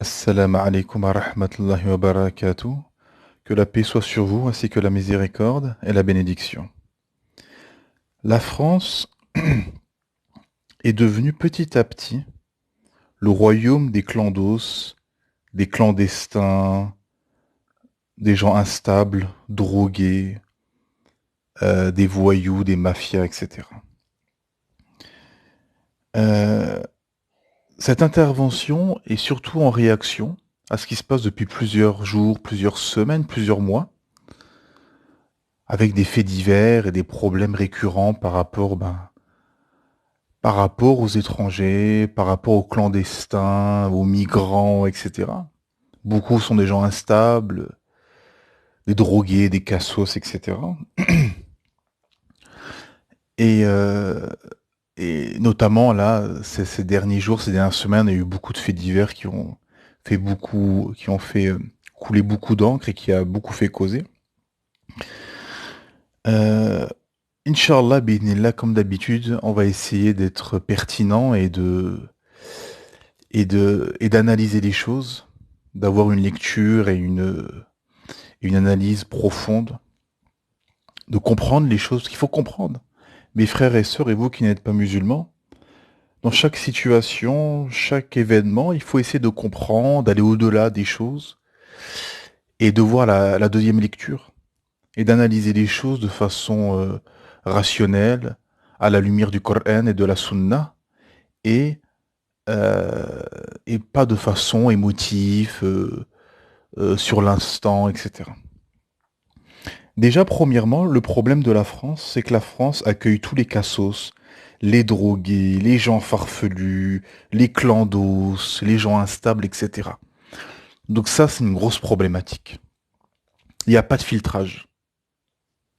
Assalamu alaikum wa rahmatullahi wa barakatuh. Que la paix soit sur vous, ainsi que la miséricorde et la bénédiction. La France est devenue petit à petit le royaume des clandos, des clandestins, des gens instables, drogués, des voyous, des mafias, etc. Euh, cette intervention est surtout en réaction à ce qui se passe depuis plusieurs jours, plusieurs semaines, plusieurs mois, avec des faits divers et des problèmes récurrents par rapport aux étrangers, par rapport aux clandestins, aux migrants, etc. Beaucoup sont des gens instables, des drogués, des cassos, etc. Et, euh, et notamment là, ces derniers jours, ces dernières semaines, il y a eu beaucoup de faits divers qui ont fait couler beaucoup d'encre et qui a beaucoup fait causer. Euh, Inch'Allah, là, comme d'habitude, on va essayer d'être pertinent et d'analyser les choses, d'avoir une lecture et une analyse profonde, de comprendre les choses qu'il faut comprendre. Mes frères et sœurs et vous qui n'êtes pas musulmans, dans chaque situation, chaque événement, il faut essayer de comprendre, d'aller au-delà des choses et de voir la deuxième lecture et d'analyser les choses de façon rationnelle, à la lumière du Coran et de la Sunna et, euh, et pas de façon émotive, sur l'instant, etc. Déjà, premièrement, le problème de la France, c'est que la France accueille tous les cassos, les drogués, les gens farfelus, les clandos, les gens instables, etc. Donc ça, c'est une grosse problématique. Il n'y a pas de filtrage.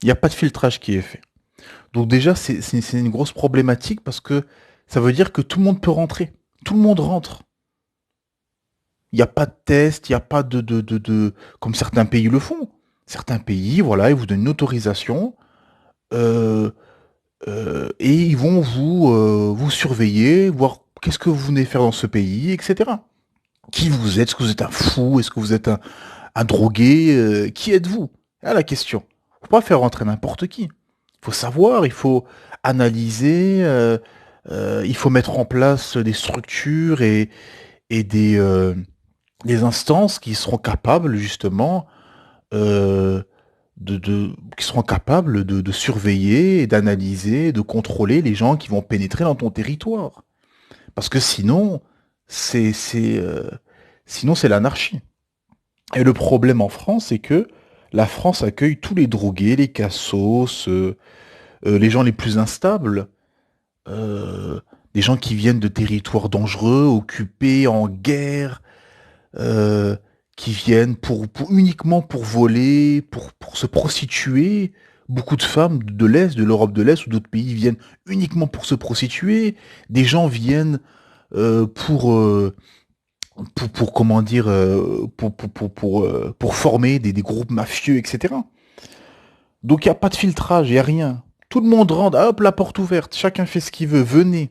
Il n'y a pas de filtrage qui est fait. Donc déjà, c'est une grosse problématique parce que ça veut dire que tout le monde peut rentrer. Tout le monde rentre. Il n'y a pas de test, il n'y a pas comme certains pays le font. Certains pays, voilà, ils vous donnent une autorisation. euh, et ils vont vous surveiller, voir qu'est-ce que vous venez faire dans ce pays, etc. Qui vous êtes? Est-ce que vous êtes un fou? Est-ce que vous êtes un drogué? Qui êtes-vous? Là, la question. Faut pas faire rentrer n'importe qui. Il faut savoir, il faut analyser, il faut mettre en place des structures et des instances qui seront capables, justement, euh, qui seront capables de surveiller, et d'analyser, de contrôler les gens qui vont pénétrer dans ton territoire. Parce que sinon c'est l'anarchie. Et le problème en France, c'est que la France accueille tous les drogués, les cassos, les gens les plus instables, euh, des gens qui viennent de territoires dangereux, occupés, en guerre, euh, qui viennent uniquement pour voler, pour se prostituer. Beaucoup de femmes de l'Est, de l'Europe de l'Est ou d'autres pays viennent uniquement pour se prostituer. Des gens viennent euh, pour, euh, comment dire, pour former des groupes mafieux, etc. Donc il n'y a pas de filtrage, il n'y a rien. Tout le monde rentre, hop, la porte ouverte, chacun fait ce qu'il veut, venez.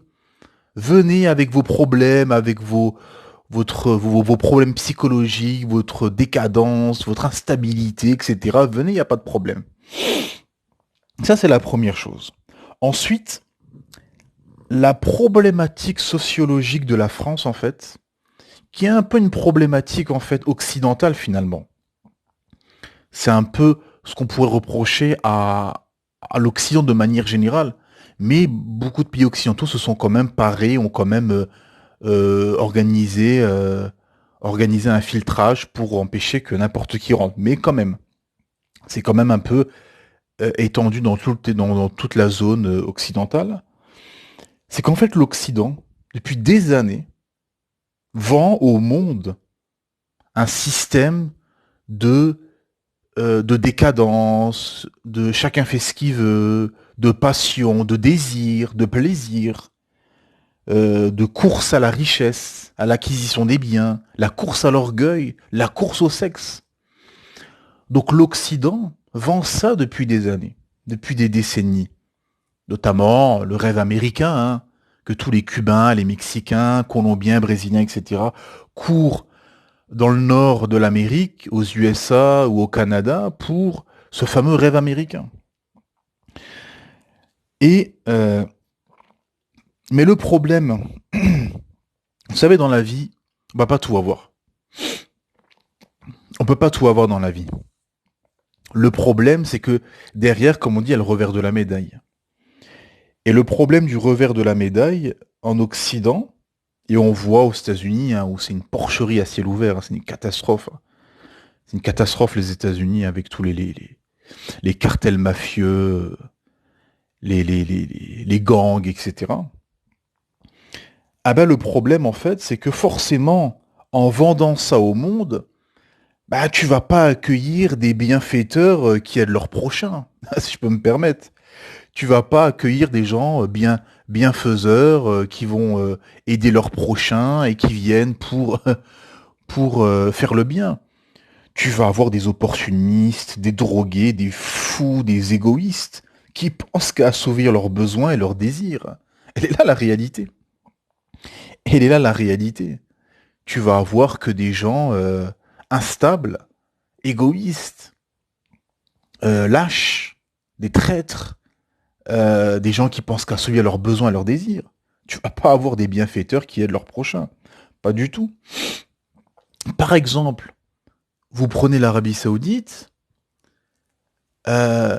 Venez avec vos problèmes, avec vos problèmes psychologiques, votre décadence, votre instabilité, etc. Venez, il n'y a pas de problème. Ça, c'est la première chose. Ensuite, la problématique sociologique de la France, en fait, qui est un peu une problématique, en fait, occidentale, finalement. C'est un peu ce qu'on pourrait reprocher à l'Occident de manière générale. Mais beaucoup de pays occidentaux se sont quand même parés, ont quand même organisé un filtrage pour empêcher que n'importe qui rentre. Mais quand même, c'est quand même un peu étendu dans toute la zone occidentale. C'est qu'en fait, l'Occident, depuis des années, vend au monde un système de, de décadence, de chacun fait ce qu'il veut, de passion, de désir, de plaisir, de course à la richesse, à l'acquisition des biens, la course à l'orgueil, la course au sexe. Donc l'Occident vend ça depuis des années, depuis des décennies. Notamment le rêve américain, hein, que tous les Cubains, les Mexicains, Colombiens, Brésiliens, etc., courent dans le nord de l'Amérique, aux USA ou au Canada, pour ce fameux rêve américain. Et mais le problème, vous savez, dans la vie, on va pas tout avoir. On peut pas tout avoir dans la vie. Le problème, c'est que derrière, comme on dit, il y a le revers de la médaille. Et le problème du revers de la médaille, en Occident, et on voit aux États-Unis, hein, où c'est une porcherie à ciel ouvert, hein, c'est une catastrophe. Hein. C'est une catastrophe les États-Unis avec tous les cartels mafieux, les gangs, etc. Ah ben le problème en fait, c'est que forcément, en vendant ça au monde, bah tu vas pas accueillir des bienfaiteurs qui aident leurs prochains, si je peux me permettre. Tu vas pas accueillir des gens bienfaiseurs qui vont aider leurs prochains et qui viennent pour faire le bien. Tu vas avoir des opportunistes, des drogués, des fous, des égoïstes qui pensent qu'à assouvir leurs besoins et leurs désirs. Elle est là la réalité. Elle est là la réalité. Tu vas avoir que des gens instables, égoïstes, lâches, des traîtres, des gens qui pensent qu'à assouvir leurs besoins et leurs désirs. Tu vas pas avoir des bienfaiteurs qui aident leurs prochains. Pas du tout. Par exemple, vous prenez l'Arabie Saoudite, euh,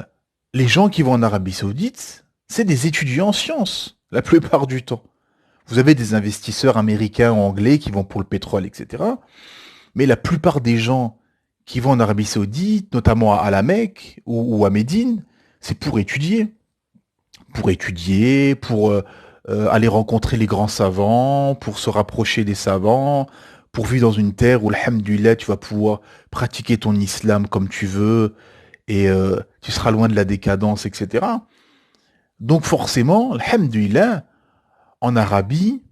les gens qui vont en Arabie Saoudite, c'est des étudiants en sciences, la plupart du temps. Vous avez des investisseurs américains ou anglais qui vont pour le pétrole, etc. Mais la plupart des gens qui vont en Arabie Saoudite, notamment à la Mecque ou à Médine, c'est pour étudier. Pour étudier, pour aller rencontrer les grands savants, pour se rapprocher des savants, pour vivre dans une terre où, alhamdoulilah, tu vas pouvoir pratiquer ton islam comme tu veux, et tu seras loin de la décadence, etc. Donc forcément, alhamdoulilah, en Arabie,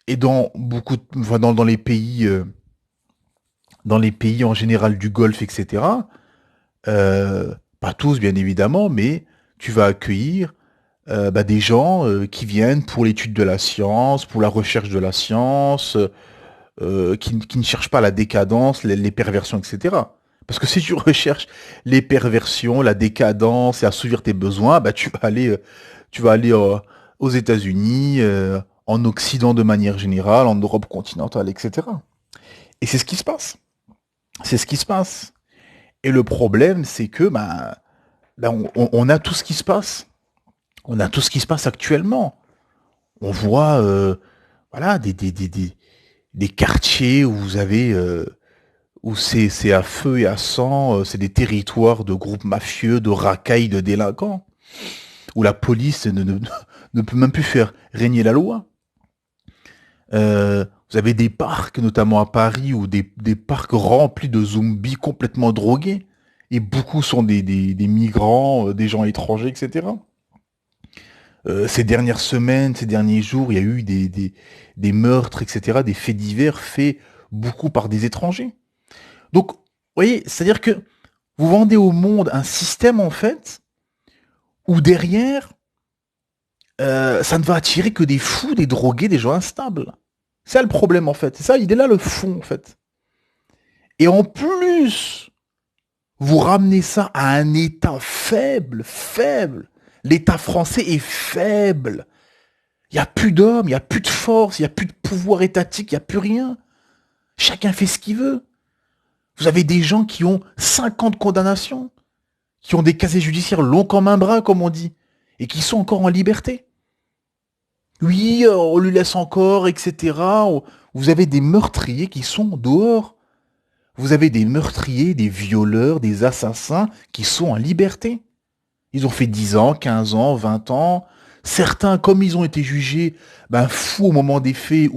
et dans beaucoup, enfin, dans les pays en général du Golfe, etc. Pas tous bien évidemment, mais tu vas accueillir des gens qui viennent pour l'étude de la science, pour la recherche de la science, qui ne cherchent pas la décadence, les perversions, etc. Parce que si tu recherches les perversions, la décadence et assouvir tes besoins, bah tu vas aller aux États-Unis, en Occident de manière générale, en Europe continentale, etc. Et c'est ce qui se passe. C'est ce qui se passe. Et le problème, c'est que on a tout ce qui se passe. On a tout ce qui se passe actuellement. On voit voilà, des quartiers où vous avez où c'est à feu et à sang, c'est des territoires de groupes mafieux, de racailles, de délinquants, où la police ne peut même plus faire régner la loi. Vous avez des parcs, notamment à Paris, ou des parcs remplis de zombies complètement drogués. Et beaucoup sont des migrants, des gens étrangers, etc. Ces dernières semaines, ces derniers jours, il y a eu des meurtres, etc., des faits divers faits beaucoup par des étrangers. Donc, vous voyez, c'est-à-dire que vous vendez au monde un système, en fait, où derrière, ça ne va attirer que des fous, des drogués, des gens instables. C'est ça le problème, en fait. C'est ça, il est là le fond, en fait. Et en plus, vous ramenez ça à un État faible, faible. L'État français est faible. Il n'y a plus d'hommes, il n'y a plus de force, il n'y a plus de pouvoir étatique, il n'y a plus rien. Chacun fait ce qu'il veut. Vous avez des gens qui ont 50 condamnations, qui ont des casiers judiciaires longs comme un bras, comme on dit, et qui sont encore en liberté. Oui, on lui laisse encore, etc. Vous avez des meurtriers qui sont dehors. Vous avez des meurtriers, des violeurs, des assassins qui sont en liberté. Ils ont fait 10 ans, 15 ans, 20 ans. Certains, comme ils ont été jugés fous au moment des faits,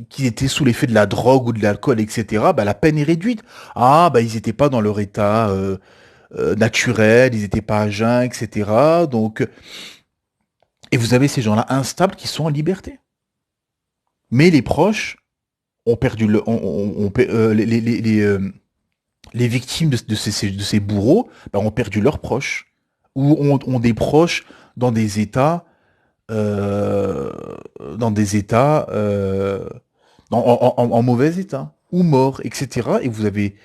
qu'ils étaient sous l'effet de la drogue ou de l'alcool, etc., la peine est réduite. Ah, ils n'étaient pas dans leur état naturel, ils n'étaient pas à jeun, etc. Donc, et vous avez ces gens-là instables qui sont en liberté. Mais les proches ont perdu les victimes de ces bourreaux ont perdu leurs proches ou ont des proches dans des états euh, dans des états en mauvais état, ou morts, etc. Et vous avez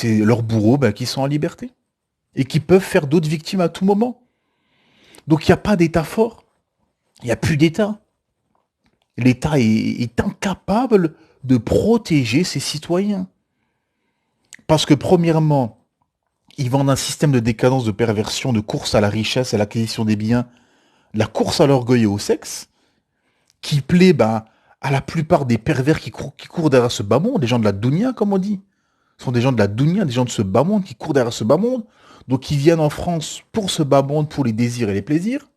leurs bourreaux qui sont en liberté, et qui peuvent faire d'autres victimes à tout moment. Donc il n'y a pas d'État fort, il n'y a plus d'État. L'État est incapable de protéger ses citoyens. Parce que premièrement, ils vendent un système de décadence, de perversion, de course à la richesse, à l'acquisition des biens, la course à l'orgueil et au sexe, qui plaît à la plupart des pervers qui courent derrière ce bas monde, des gens de la dounia, comme on dit. Ce sont des gens de la dounia, des gens de ce bas monde qui courent derrière ce bas monde. Donc ils viennent en France pour ce bas monde, pour les désirs et les plaisirs.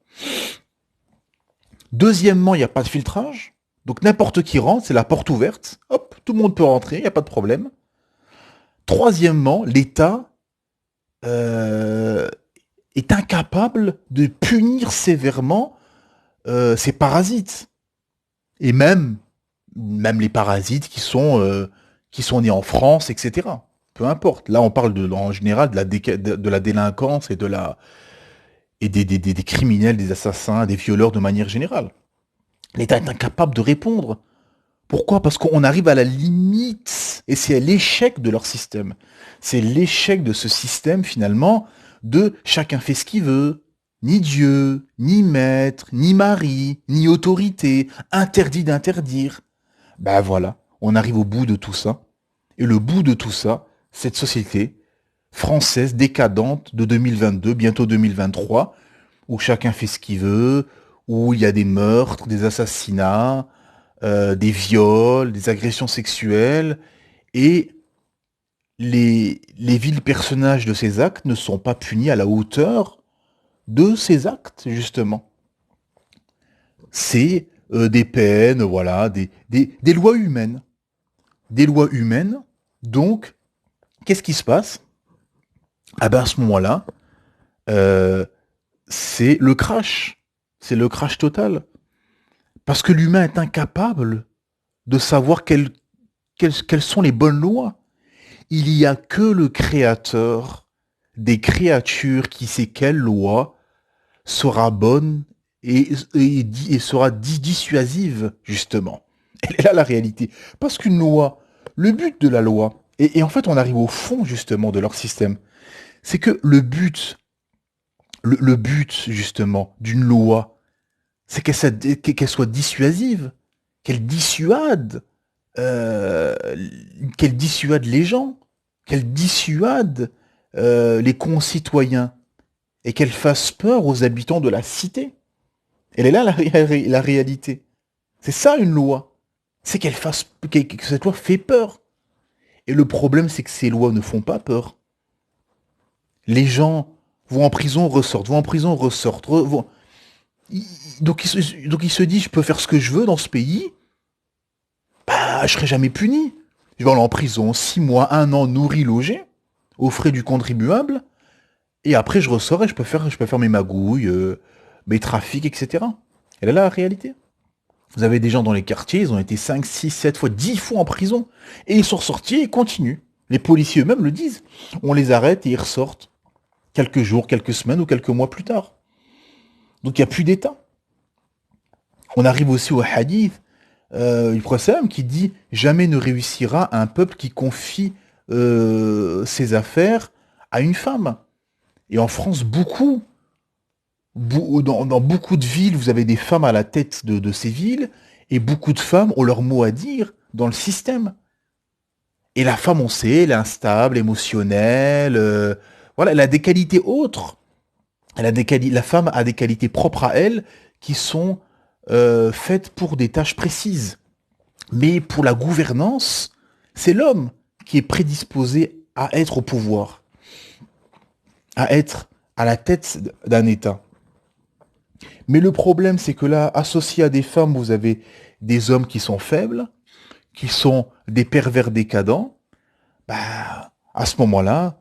Deuxièmement, il n'y a pas de filtrage. Donc n'importe qui rentre, c'est la porte ouverte. Hop, tout le monde peut rentrer, il n'y a pas de problème. Troisièmement, l'État euh, est incapable de punir sévèrement ces parasites. Et même les parasites qui sont nés en France, etc. Peu importe. Là, on parle en général de la délinquance et des criminels, des assassins, des violeurs de manière générale. L'État est incapable de répondre. Pourquoi? Parce qu'on arrive à la limite, et c'est l'échec de leur système. C'est l'échec de ce système, finalement, de chacun fait ce qu'il veut, ni Dieu, ni maître, ni mari, ni autorité, interdit d'interdire. Ben voilà, on arrive au bout de tout ça. Et le bout de tout ça, cette société française décadente de 2022, bientôt 2023, où chacun fait ce qu'il veut, où il y a des meurtres, des assassinats, des viols, des agressions sexuelles, et les vils personnages de ces actes ne sont pas punis à la hauteur de ces actes, justement. C'est des peines, voilà, des lois humaines. Des lois humaines, donc, qu'est-ce qui se passe? Ah ben à ce moment-là, euh, c'est le crash. C'est le crash total. Parce que l'humain est incapable de savoir quelles sont les bonnes lois. Il n'y a que le créateur des créatures qui sait quelle loi sera bonne et sera dissuasive, justement. Elle est là la réalité. Parce qu'une loi, le but de la loi, et en fait on arrive au fond justement de leur système, c'est que le but justement d'une loi, c'est qu'elle soit dissuasive, qu'elle dissuade, euh, qu'elle dissuade les gens, qu'elle dissuade les concitoyens et qu'elle fasse peur aux habitants de la cité. Elle est là la réalité. C'est ça une loi. C'est que cette loi fait peur. Et le problème, c'est que ces lois ne font pas peur. Les gens vont en prison, ressortent, vont en prison, ressortent. Donc il se dit, je peux faire ce que je veux dans ce pays, je serai jamais puni. Je vais aller en prison 6 mois, 1 an, nourri, logé, aux frais du contribuable, et après je ressors et je peux faire mes magouilles, mes trafics, etc. Et là, la réalité. Vous avez des gens dans les quartiers, ils ont été 5, 6, 7 fois, 10 fois en prison, et ils sont ressortis et ils continuent. Les policiers eux-mêmes le disent. On les arrête et ils ressortent quelques jours, quelques semaines ou quelques mois plus tard. Donc il n'y a plus d'État. On arrive aussi au hadith du prophète qui dit jamais ne réussira un peuple qui confie ses affaires à une femme. Et en France, dans beaucoup de villes, vous avez des femmes à la tête de ces villes, et beaucoup de femmes ont leur mot à dire dans le système. Et la femme, on sait, elle est instable, émotionnelle, voilà, elle a des qualités autres. La femme a des qualités propres à elle qui sont faites pour des tâches précises. Mais pour la gouvernance, c'est l'homme qui est prédisposé à être au pouvoir, à être à la tête d'un État. Mais le problème, c'est que là, associé à des femmes, vous avez des hommes qui sont faibles, qui sont des pervers décadents. À ce moment-là,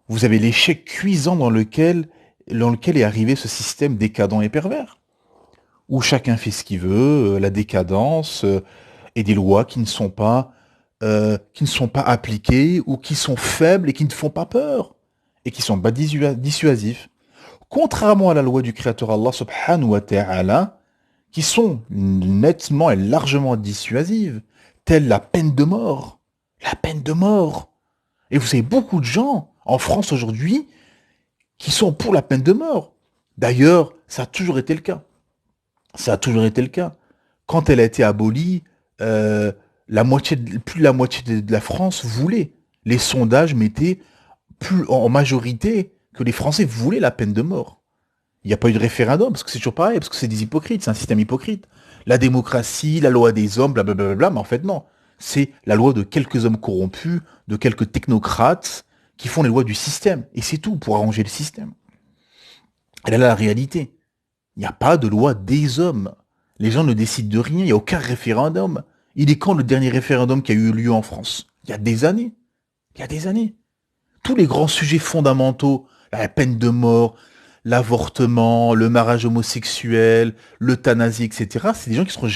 vous avez l'échec cuisant dans lequel est arrivé ce système décadent et pervers, où chacun fait ce qu'il veut, la décadence et des lois qui ne sont pas appliquées ou qui sont faibles et qui ne font pas peur et qui sont pas dissuasifs. Contrairement à la loi du Créateur Allah subhanahu wa ta'ala, qui sont nettement et largement dissuasives, telle la peine de mort. La peine de mort. Et vous savez, beaucoup de gens en France aujourd'hui qui sont pour la peine de mort. D'ailleurs, ça a toujours été le cas. Ça a toujours été le cas. Quand elle a été abolie, plus de la moitié de la France voulait. Les sondages mettaient plus en majorité que les Français voulaient la peine de mort. Il n'y a pas eu de référendum, parce que c'est toujours pareil, parce que c'est des hypocrites, c'est un système hypocrite. La démocratie, la loi des hommes, blablabla, mais en fait non. C'est la loi de quelques hommes corrompus, de quelques technocrates, qui font les lois du système. Et c'est tout pour arranger le système. Et là, la réalité. Il n'y a pas de loi des hommes. Les gens ne décident de rien, il n'y a aucun référendum. Il est quand le dernier référendum qui a eu lieu en France? Il y a des années. Il y a des années. Tous les grands sujets fondamentaux, la peine de mort, l'avortement, le mariage homosexuel, l'euthanasie, etc., c'est des gens qui seront,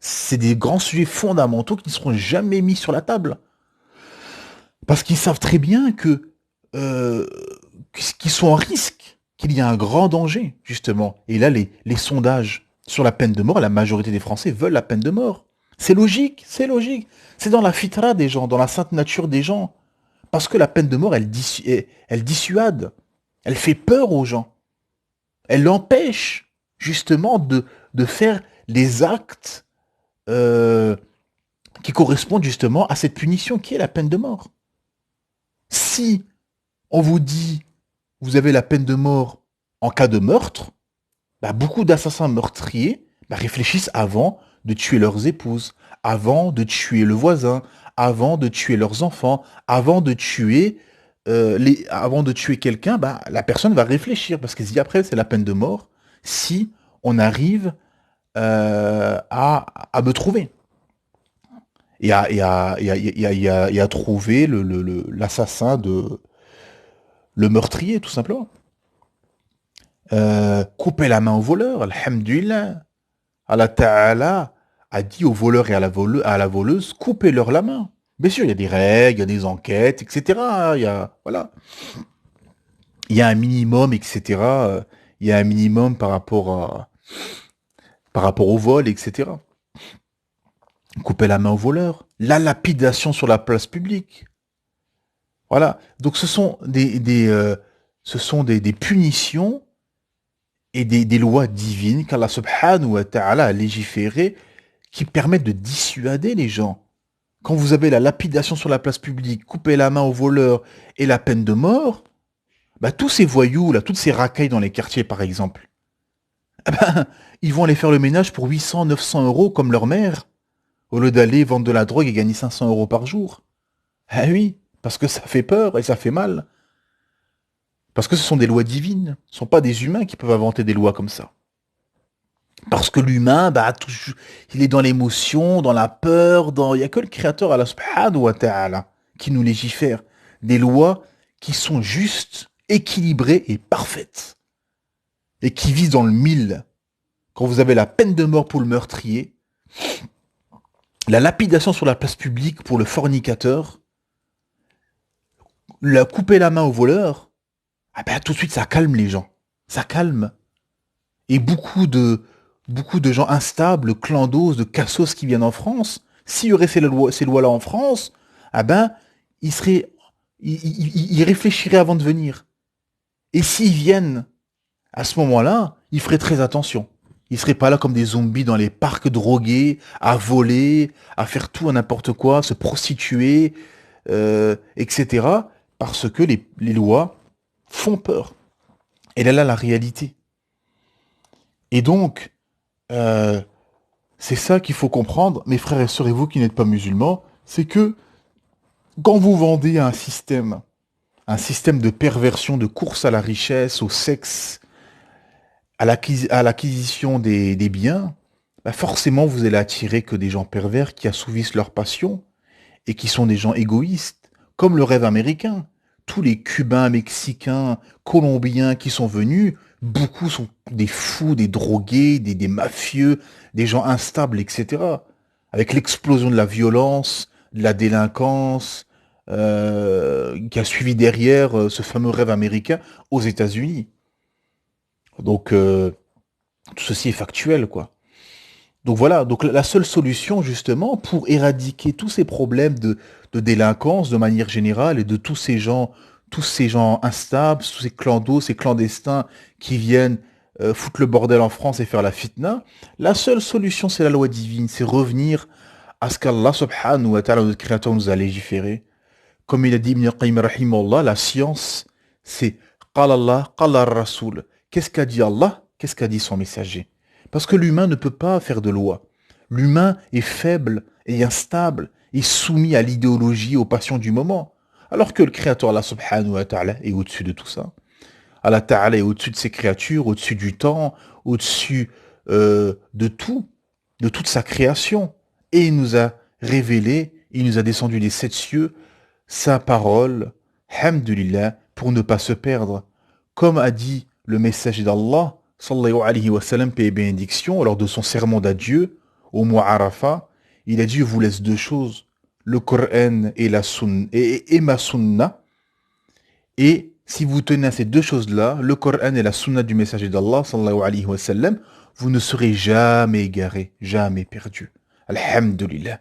c'est des grands sujets fondamentaux qui ne seront jamais mis sur la table. Parce qu'ils savent très bien euh, qu'ils sont en risque, qu'il y a un grand danger, justement. Et là, les sondages sur la peine de mort, la majorité des Français veulent la peine de mort. C'est logique, c'est logique. C'est dans la fitra des gens, dans la sainte nature des gens. Parce que la peine de mort, elle dissuade. Elle fait peur aux gens. Elle empêche, justement, de faire les actes qui correspondent, justement, à cette punition qui est la peine de mort. Si on vous dit, vous avez la peine de mort en cas de meurtre, bah, beaucoup d'assassins meurtriers réfléchissent avant de tuer leurs épouses, avant de tuer le voisin, avant de tuer leurs enfants, avant de tuer quelqu'un, bah, la personne va réfléchir parce qu'elle se dit après c'est la peine de mort si on arrive à me trouver et à trouver l'assassin le meurtrier tout simplement. Couper la main au voleur, alhamdulillah. Allah Ta'ala a dit aux voleurs et à la voleuse, coupez-leur la main. Bien sûr, il y a des règles, il y a des enquêtes, etc. Voilà. Il y a un minimum, etc. Il y a un minimum par rapport au vol, etc. Couper la main au voleur. La lapidation sur la place publique. Voilà. Donc ce sont des punitions et des lois divines qu'Allah subhanahu wa ta'ala a légiférées qui permettent de dissuader les gens. Quand vous avez la lapidation sur la place publique, couper la main au voleur et la peine de mort, bah, tous ces voyous, là, toutes ces racailles dans les quartiers, par exemple, ah ben, ils vont aller faire le ménage pour 800, 900 euros comme leur mère, au lieu d'aller vendre de la drogue et gagner 500 euros par jour. Ah oui, parce que ça fait peur et ça fait mal. Parce que ce sont des lois divines. Ce ne sont pas des humains qui peuvent inventer des lois comme ça. Parce que l'humain, bah, il est dans l'émotion, dans la peur, il n'y a que le Créateur, Allah subhanahu wa ta'ala, qui nous légifère. Des lois qui sont justes, équilibrées et parfaites. Et qui visent dans le mille. Quand vous avez la peine de mort pour le meurtrier, la lapidation sur la place publique pour le fornicateur, la couper la main au voleur, ah ben, tout de suite ça calme les gens. Ça calme. Et beaucoup de gens instables, clandos, de cassos qui viennent en France, s'il y aurait ces lois-là en France, ah ben, ils réfléchiraient avant de venir. Et s'ils viennent à ce moment-là, ils feraient très attention. Ils seraient pas là comme des zombies dans les parcs drogués, à voler, à faire tout à n'importe quoi, se prostituer, etc. Parce que les lois font peur. Et là, la réalité. Et donc, c'est ça qu'il faut comprendre, mes frères et sœurs et vous qui n'êtes pas musulmans, c'est que quand vous vendez un système de perversion, de course à la richesse, au sexe, à l'acquisition des biens, bah forcément vous allez attirer que des gens pervers qui assouvissent leurs passions et qui sont des gens égoïstes, comme le rêve américain. Tous les Cubains, Mexicains, Colombiens qui sont venus, beaucoup sont des fous, des drogués, des mafieux, des gens instables, etc. Avec l'explosion de la violence, de la délinquance, qui a suivi derrière ce fameux rêve américain aux États-Unis. Donc, tout ceci est factuel, quoi. Donc voilà, donc la seule solution justement pour éradiquer tous ces problèmes de délinquance de manière générale et de tous ces gens instables, tous ces clandos, ces clandestins qui viennent foutre le bordel en France et faire la fitna, la seule solution c'est la loi divine, c'est revenir à ce qu'Allah subhanahu wa ta'ala, notre créateur, nous a légiféré. Comme il a dit Ibn Qayyim rahimahullah, la science c'est qala Allah, qala Rasoul. Qu'est-ce qu'a dit Allah? Qu'est-ce qu'a dit son messager? Parce que l'humain ne peut pas faire de loi. L'humain est faible et instable et soumis à l'idéologie, aux passions du moment. Alors que le Créateur, Allah subhanahu wa ta'ala, est au-dessus de tout ça. Allah ta'ala est au-dessus de ses créatures, au-dessus du temps, au-dessus de tout, de toute sa création. Et il nous a révélé, il nous a descendu des 7 cieux, sa parole, hamdulillah, pour ne pas se perdre. Comme a dit le messager d'Allah, sallallahu alayhi wa sallam, paix et bénédiction, lors de son serment d'adieu, au mois Arafat, il a dit, je vous laisse deux choses, le Coran et, et ma sunna, et si vous tenez à ces deux choses-là, le Coran et la sunna du messager d'Allah, sallallahu alayhi wa sallam, vous ne serez jamais égarés, jamais perdus. Alhamdulillah.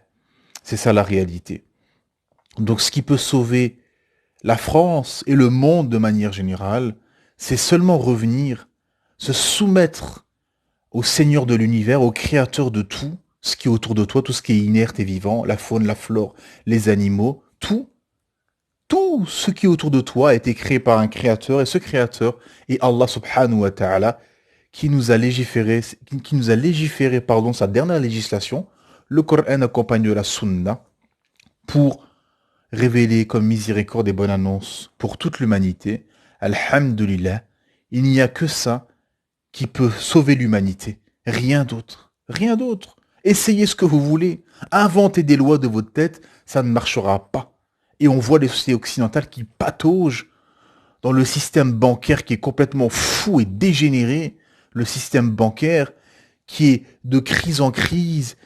C'est ça la réalité. Donc ce qui peut sauver la France et le monde de manière générale, c'est seulement revenir, se soumettre au Seigneur de l'univers, au Créateur de tout, ce qui est autour de toi, tout ce qui est inerte et vivant, la faune, la flore, les animaux, tout ce qui est autour de toi a été créé par un Créateur, et ce Créateur est Allah subhanahu wa ta'ala, qui nous a légiféré, pardon, sa dernière législation, le Coran accompagné de la Sunna, pour révélé comme miséricorde et bonne annonce pour toute l'humanité. Alhamdulillah, il n'y a que ça qui peut sauver l'humanité. Rien d'autre. Rien d'autre. Essayez ce que vous voulez. Inventez des lois de votre tête, ça ne marchera pas. Et on voit les sociétés occidentales qui pataugent dans le système bancaire qui est complètement fou et dégénéré. Le système bancaire qui est de crise en crise,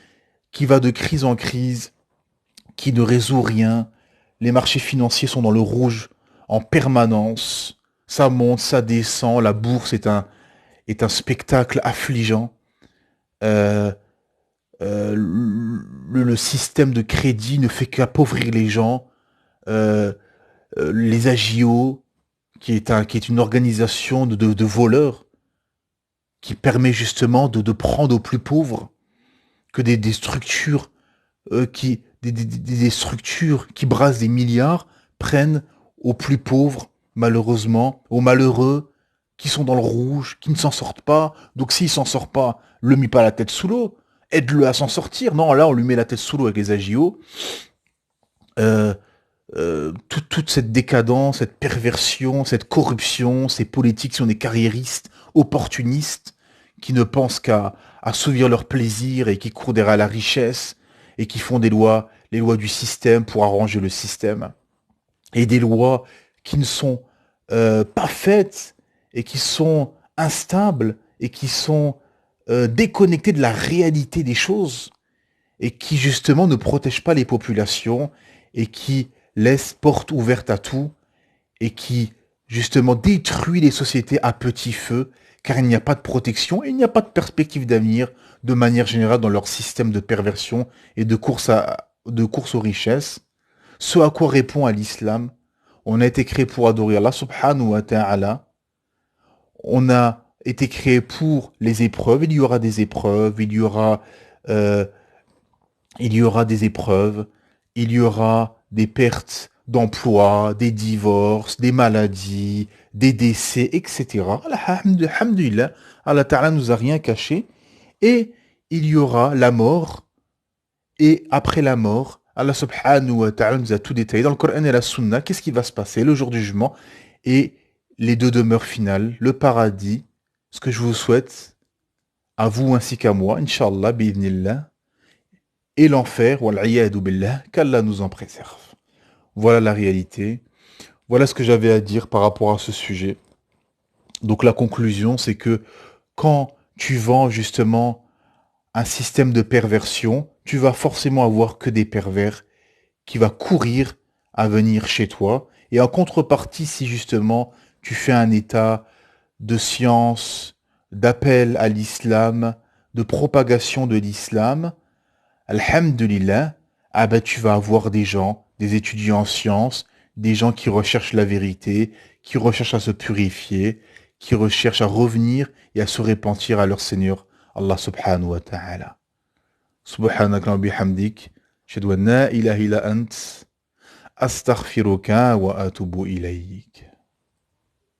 qui va de crise en crise, qui ne résout rien. Les marchés financiers sont dans le rouge en permanence. Ça monte, ça descend. La bourse est un spectacle affligeant. Euh, le système de crédit ne fait qu'appauvrir les gens. Euh, les AGIO, qui est une organisation de voleurs, qui permet justement de prendre aux plus pauvres, que des structures des structures qui brassent des milliards prennent aux plus pauvres, malheureusement, aux malheureux, qui sont dans le rouge, qui ne s'en sortent pas. Donc s'il s'en sort pas, le mets pas la tête sous l'eau, aide-le à s'en sortir. Non, là on lui met la tête sous l'eau avec les agios. Toute cette décadence, cette perversion, cette corruption, ces politiques qui sont des carriéristes, opportunistes, qui ne pensent qu'à assouvir leur plaisir et qui courent derrière la richesse et qui font des lois, les lois du système pour arranger le système. Et des lois qui ne sont pas faites et qui sont instables et qui sont déconnectées de la réalité des choses et qui justement ne protègent pas les populations et qui laissent porte ouverte à tout et qui justement détruit les sociétés à petit feu car il n'y a pas de protection et il n'y a pas de perspective d'avenir de manière générale dans leur système de perversion et de course aux richesses. Ce à quoi répond à l'islam, on a été créé pour adorer Allah subhanahu wa ta'ala, on a été créé pour les épreuves, il y aura des épreuves, il y aura des épreuves, il y aura des pertes d'emploi, des divorces, des maladies, des décès, etc. Alhamdulillah, Allah Ta'ala nous a rien caché. Et il y aura la mort. Et après la mort, Allah Subhanahu wa Ta'ala nous a tout détaillé. Dans le Coran et la Sunna, qu'est-ce qui va se passer le jour du jugement et les deux demeures finales, le paradis. Ce que je vous souhaite, à vous ainsi qu'à moi, Inch'Allah, bi'idhnillah, et l'enfer, wal'iyadu billah, qu'Allah nous en préserve. Voilà la réalité. Voilà ce que j'avais à dire par rapport à ce sujet. Donc la conclusion, c'est que quand tu vends justement un système de perversion, tu vas forcément avoir que des pervers qui va courir à venir chez toi. Et en contrepartie, si justement tu fais un état de science, d'appel à l'islam, de propagation de l'islam, alhamdulillah, ah ben tu vas avoir des gens, des étudiants en sciences, des gens qui recherchent la vérité, qui recherchent à se purifier, qui recherchent à revenir et à se repentir à leur Seigneur, Allah subhanahu wa ta'ala. Subhanaka wa bihamdik, ashhadu an la ilaha illa ant, astaghfiruka wa atubu ilayk.